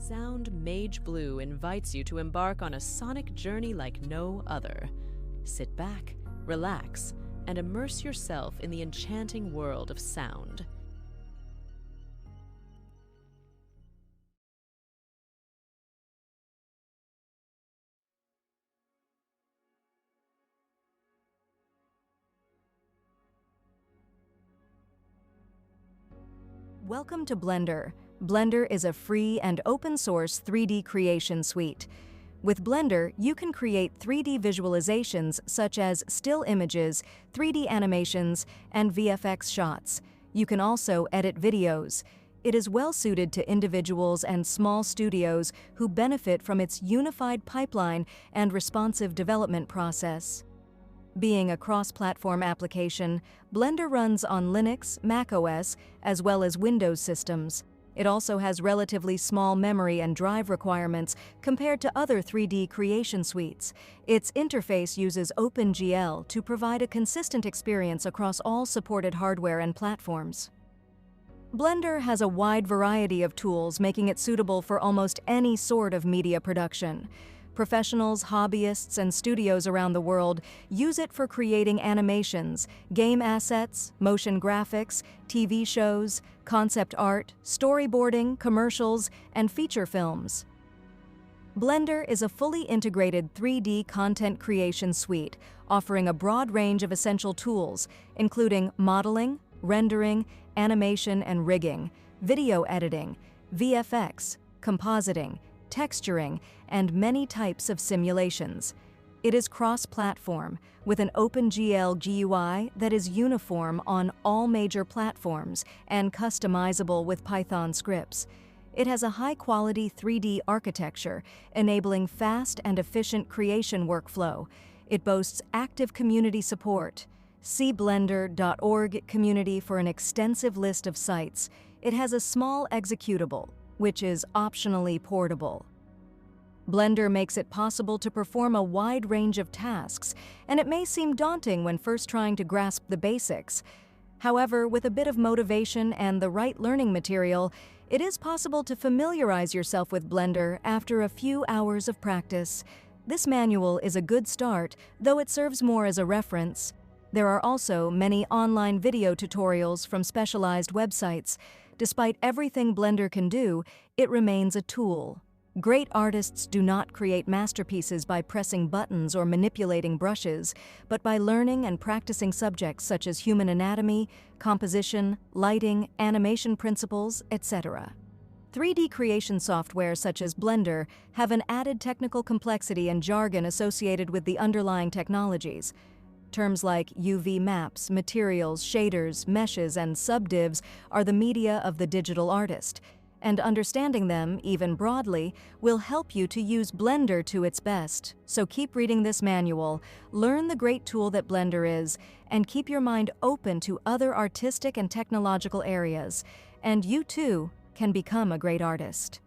Sound Mage Blue invites you to embark on a sonic journey like no other. Sit back, relax, and immerse yourself in the enchanting world of sound. Welcome to Blender. Blender is a free and open-source 3D creation suite. With Blender, you can create 3D visualizations such as still images, 3D animations, and VFX shots. You can also edit videos. It is well-suited to individuals and small studios who benefit from its unified pipeline and responsive development process. Being a cross-platform application, Blender runs on Linux, macOS, as well as Windows systems. It also has relatively small memory and drive requirements compared to other 3D creation suites. Its interface uses OpenGL to provide a consistent experience across all supported hardware and platforms. Blender has a wide variety of tools, making it suitable for almost any sort of media production. Professionals, hobbyists, and studios around the world use it for creating animations, game assets, motion graphics, TV shows, concept art, storyboarding, commercials, and feature films. Blender is a fully integrated 3D content creation suite, offering a broad range of essential tools, including modeling, rendering, animation and rigging, video editing, VFX, compositing, texturing, and many types of simulations. It is cross-platform, with an OpenGL GUI that is uniform on all major platforms and customizable with Python scripts. It has a high-quality 3D architecture, enabling fast and efficient creation workflow. It boasts active community support. See blender.org community for an extensive list of sites. It has a small executable, which is optionally portable. Blender makes it possible to perform a wide range of tasks, and it may seem daunting when first trying to grasp the basics. However, with a bit of motivation and the right learning material, it is possible to familiarize yourself with Blender after a few hours of practice. This manual is a good start, though it serves more as a reference. There are also many online video tutorials from specialized websites. Despite everything Blender can do, it remains a tool. Great artists do not create masterpieces by pressing buttons or manipulating brushes, but by learning and practicing subjects such as human anatomy, composition, lighting, animation principles, etc. 3D creation software such as Blender have an added technical complexity and jargon associated with the underlying technologies. Terms like UV maps, materials, shaders, meshes, and subdivs are the media of the digital artist, and understanding them, even broadly, will help you to use Blender to its best. So keep reading this manual, learn the great tool that Blender is, and keep your mind open to other artistic and technological areas. And you too can become a great artist.